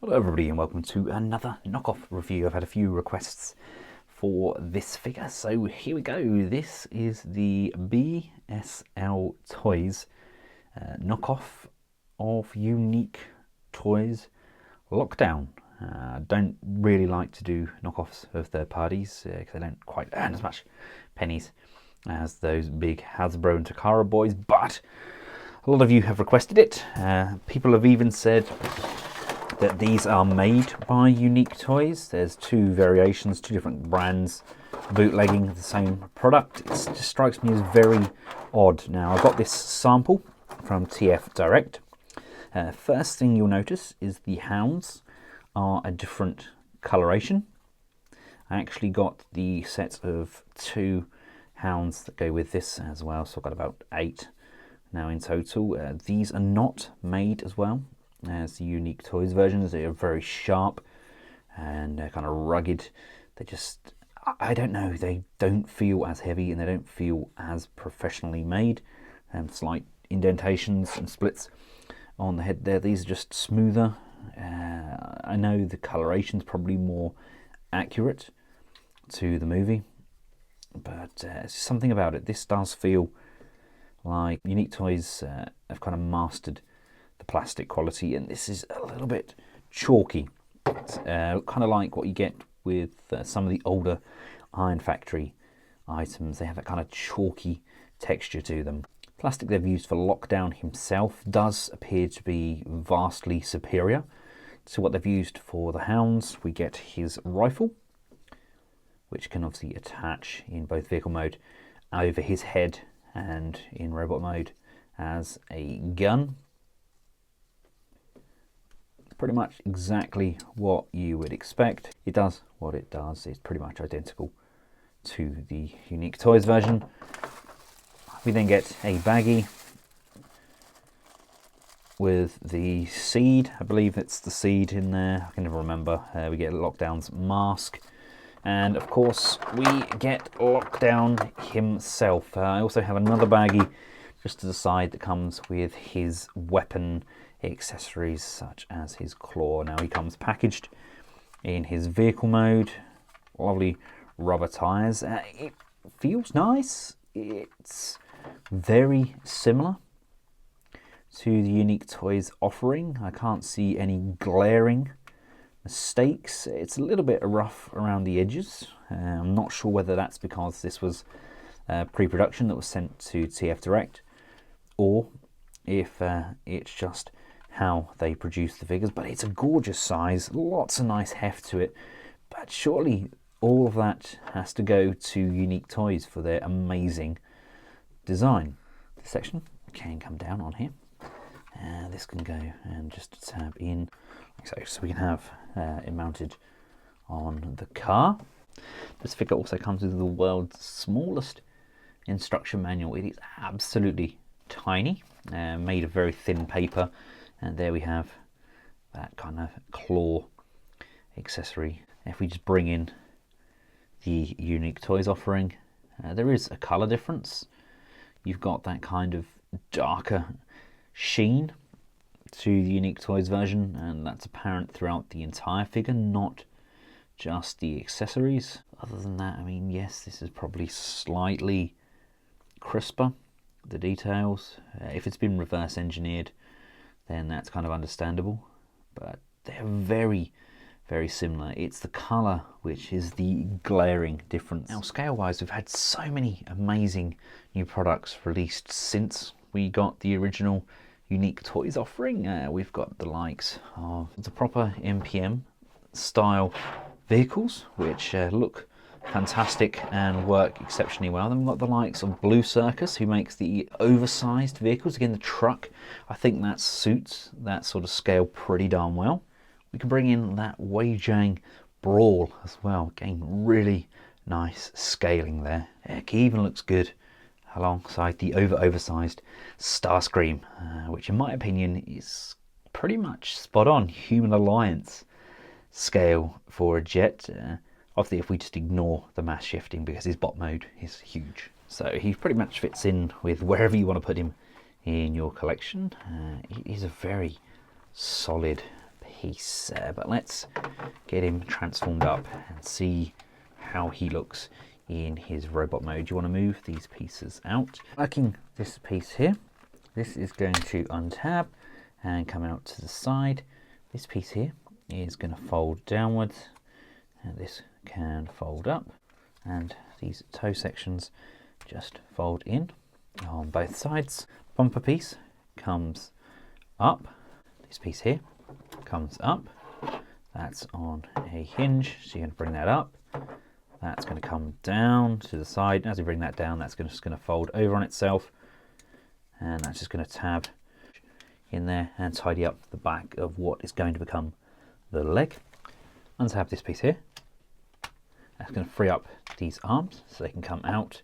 Hello everybody and welcome to another knockoff review. I've had a few requests for this figure, so here we go. This is the BSL Toys knockoff of Unique Toys Lockdown. Don't really like to do knockoffs of third parties because they don't quite earn as much pennies as those big Hasbro and Takara boys, but a lot of you have requested it. People have even said that these are made by Unique Toys. There's two variations, two different brands bootlegging the same product. It just strikes me as very odd. Now, I got this sample from TF Direct. First thing you'll notice is the hounds are a different coloration. I actually got the set of two hounds that go with this as well, so I've got about 8 now in total. These are not made as well as the Unique Toys versions. They are very sharp and kind of rugged. They just, I don't know, they don't feel as heavy and they don't feel as professionally made. Slight indentations and splits on the head there. These are just smoother. I know the coloration's probably more accurate to the movie, but something about it. This does feel like Unique Toys have kind of mastered the plastic quality, and this is a little bit chalky. It's kind of like what you get with some of the older Iron Factory items. They have that kind of chalky texture to them. Plastic they've used for Lockdown himself does appear to be vastly superior to what they've used for the hounds. We get his rifle, which can obviously attach in both vehicle mode over his head and in robot mode as a gun. Pretty much exactly what you would expect. It does what it does. It's pretty much identical to the Unique Toys version. We then get a baggie with the seed. I believe it's the seed in there. I can never remember. We get Lockdown's mask. And of course, we get Lockdown himself. I also have another baggie just to the side that comes with his weapon accessories, such as his claw. Now he comes packaged in his vehicle mode. Lovely rubber tires. It feels nice. It's very similar to the Unique Toys offering. I can't see any glaring mistakes. It's a little bit rough around the edges. I'm not sure whether that's because this was pre-production that was sent to TF Direct, or if it's just how they produce the figures. But it's a gorgeous size, lots of nice heft to it, but surely all of that has to go to Unique Toys for their amazing design. This section can come down on here. This can go and just tab in like so we can have it mounted on the car. This figure also comes with the world's smallest instruction manual. It is absolutely tiny, made of very thin paper, and there we have that kind of claw accessory. If we just bring in the Unique Toys offering, there is a colour difference. You've got that kind of darker sheen to the Unique Toys version, and that's apparent throughout the entire figure, not just the accessories. Other than that, I mean, yes, this is probably slightly crisper, the details. If it's been reverse engineered, then that's kind of understandable, but they're very, very similar. It's the colour which is the glaring difference. Now, scale-wise, we've had so many amazing new products released since we got the original Unique Toys offering. We've got the likes of the proper MPM style vehicles, which look fantastic and work exceptionally well. Then we've got the likes of Blue Circus, who makes the oversized vehicles. Again, the truck, I think that suits that sort of scale pretty darn well. We can bring in that Weijiang Brawl as well. Again, really nice scaling there. Heck, he even looks good alongside the oversized Starscream, which in my opinion is pretty much spot on Human Alliance scale for a jet. Obviously, if we just ignore the mass shifting, because his bot mode is huge. So he pretty much fits in with wherever you want to put him in your collection. It is a very solid piece. But let's get him transformed up and see how he looks in his robot mode. You want to move these pieces out. Working this piece here, this is going to untab and come out to the side. This piece here is going to fold downwards, and this can fold up, and these toe sections just fold in on both sides. Bumper piece comes up, this piece here comes up, that's on a hinge, so you're going to bring that up, that's going to come down to the side. As you bring that down, that's just going to fold over on itself, and that's just going to tab in there and tidy up the back of what is going to become the leg. Untab this piece here, that's going to free up these arms so they can come out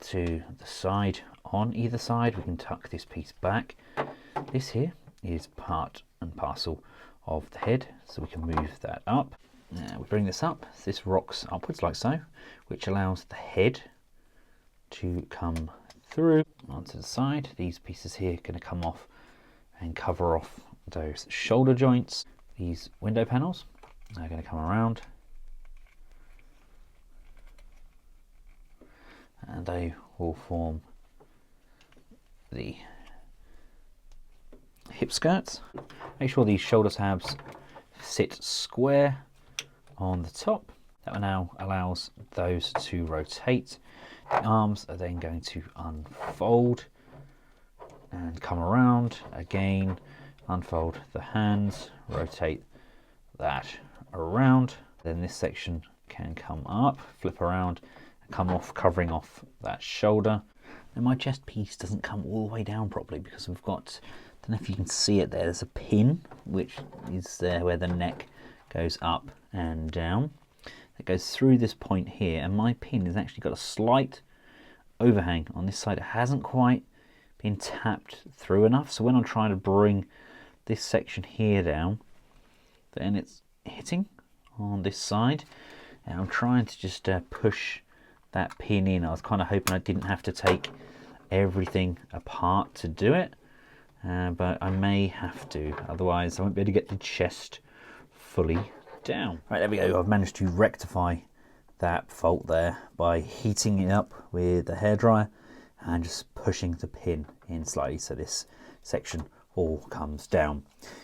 to the side. On either side we can tuck this piece back. This here is part and parcel of the head, so we can move that up. Now we bring this up, this rocks upwards like so, which allows the head to come through onto the side. These pieces here are going to come off and cover off those shoulder joints. These window panels are going to come around and they will form the hip skirts. Make sure these shoulder tabs sit square on the top. That now allows those to rotate. The arms are then going to unfold and come around again, unfold the hands, rotate that around. Then this section can come up, flip around, and come off, covering off that shoulder. And my chest piece doesn't come all the way down properly because we've got, I don't know if you can see it there, there's a pin which is there where the neck goes up and down. It goes through this point here, and my pin has actually got a slight overhang on this side. It hasn't quite been tapped through enough, so when I'm trying to bring this section here down, then it's hitting on this side, and I'm trying to just push that pin in. I was kind of hoping I didn't have to take everything apart to do it, but I may have to, otherwise I won't be able to get the chest fully down. Right, there we go. I've managed to rectify that fault there by heating it up with the hairdryer and just pushing the pin in slightly so this section all comes down.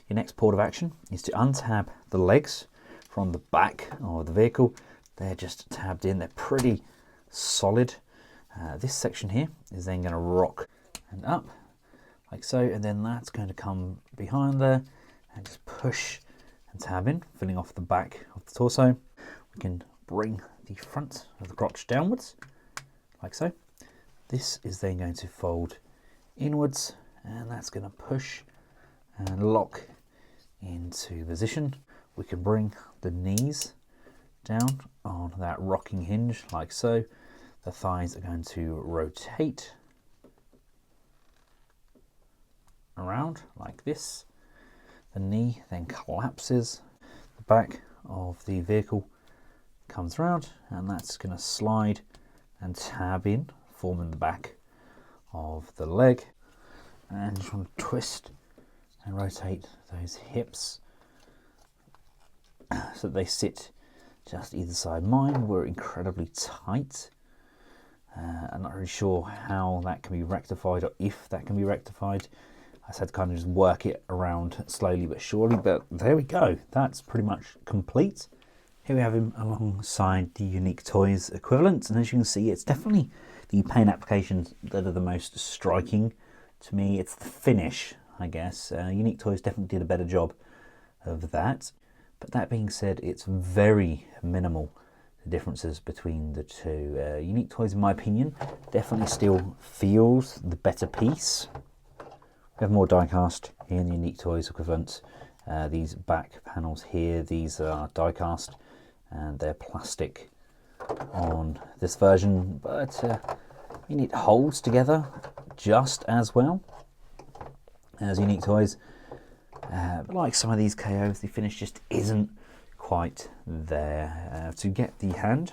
Your next port of action is to untab the legs from the back of the vehicle. They're just tabbed in, they're pretty solid. This section here is then going to rock and up like so, and then that's going to come behind there and just push and tab in, filling off the back of the torso. We can bring the front of the crotch downwards like so. This is then going to fold inwards, and that's going to push and lock into position. We can bring the knees down on that rocking hinge like so. The thighs are going to rotate around like this. The knee then collapses. The back of the vehicle comes around, and that's going to slide and tab in, forming the back of the leg. And just want to twist and rotate those hips so that they sit just either side. Mine were incredibly tight. I'm not really sure how that can be rectified, or if that can be rectified. I just had to kind of just work it around slowly but surely, but there we go. That's pretty much complete. Here we have him alongside the Unique Toys equivalent, and as you can see, it's definitely the paint applications that are the most striking to me. It's the finish, I guess. Unique Toys definitely did a better job of that. But that being said, it's very minimal, the differences between the two. Unique Toys, in my opinion, definitely still feels the better piece. We have more die-cast in the Unique Toys equivalent. These back panels here, these are die-cast and they're plastic on this version, but it holds together just as well as Unique Toys. But like some of these KOs, the finish just isn't quite there. To get the hand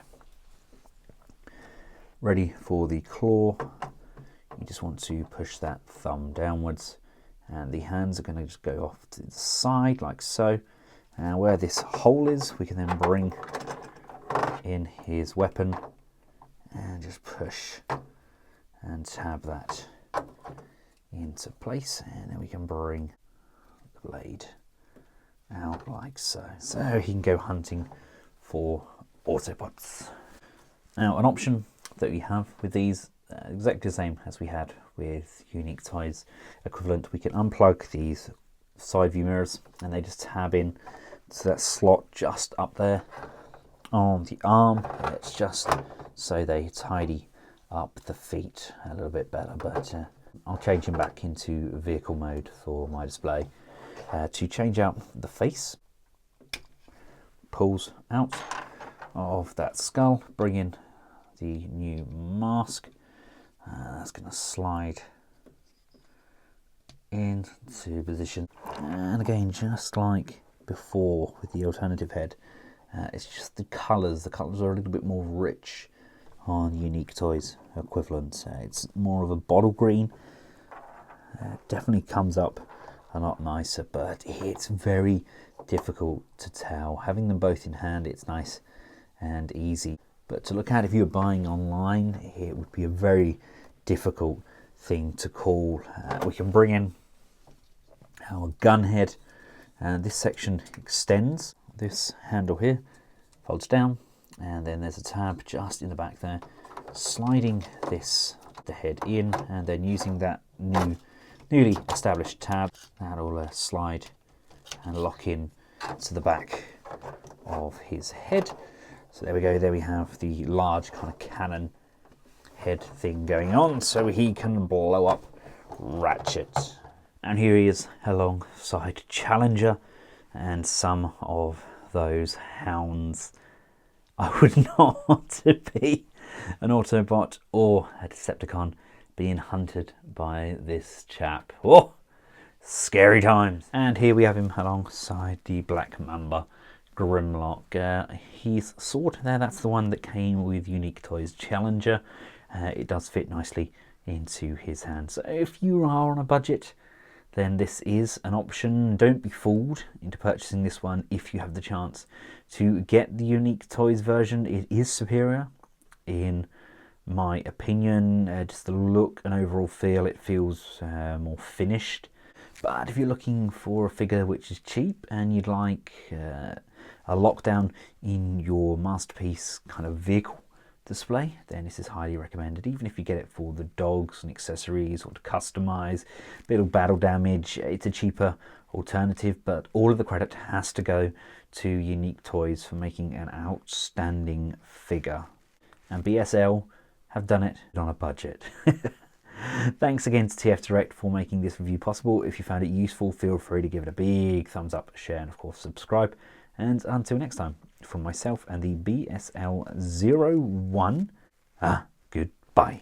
ready for the claw, you just want to push that thumb downwards and the hands are going to just go off to the side like so. And where this hole is, we can then bring in his weapon and just push and tab that into place, and then we can bring the blade out like so. So he can go hunting for autobots. Now, an option that we have with these, exactly the same as we had with Unique Toys equivalent, we can unplug these side view mirrors and they just tab in to that slot just up there on the arm. It's just so they tidy up the feet a little bit better, but I'll change him back into vehicle mode for my display. To change out the face, pulls out of that skull, bring in the new mask. That's going to slide into position, and again, just like before with the alternative head, it's just the colours. The colours are a little bit more rich on Unique Toys equivalent. It's more of a bottle green. Definitely comes up a lot nicer, but it's very difficult to tell. Having them both in hand, it's nice and easy, but to look at if you're buying online, it would be a very difficult thing to call. We can bring in our gun head, and this section extends. This handle here folds down, and then there's a tab just in the back there, sliding the head in, and then using that newly established tab, that'll slide and lock in to the back of his head. So there we go, there we have the large kind of cannon head thing going on, so he can blow up Ratchet. And here he is alongside Challenger and some of those hounds. I would not want to be an Autobot or a Decepticon being hunted by this chap. Oh, scary times. And here we have him alongside the Black Mamba Grimlock. His sword there, that's the one that came with Unique Toys Challenger. It does fit nicely into his hand. So if you are on a budget, then this is an option. Don't be fooled into purchasing this one if you have the chance to get the Unique Toys version. It is superior in my opinion. Just the look and overall feel, it feels more finished. But if you're looking for a figure which is cheap and you'd like a lockdown in your masterpiece kind of vehicle display, then this is highly recommended. Even if you get it for the dogs and accessories or to customize, a bit of battle damage, it's a cheaper alternative, but all of the credit has to go to Unique Toys for making an outstanding figure. And BSL have done it on a budget. Thanks again to TF Direct for making this review possible. If you found it useful, feel free to give it a big thumbs up, share, and of course subscribe. And until next time, from myself and the BSL-01, goodbye.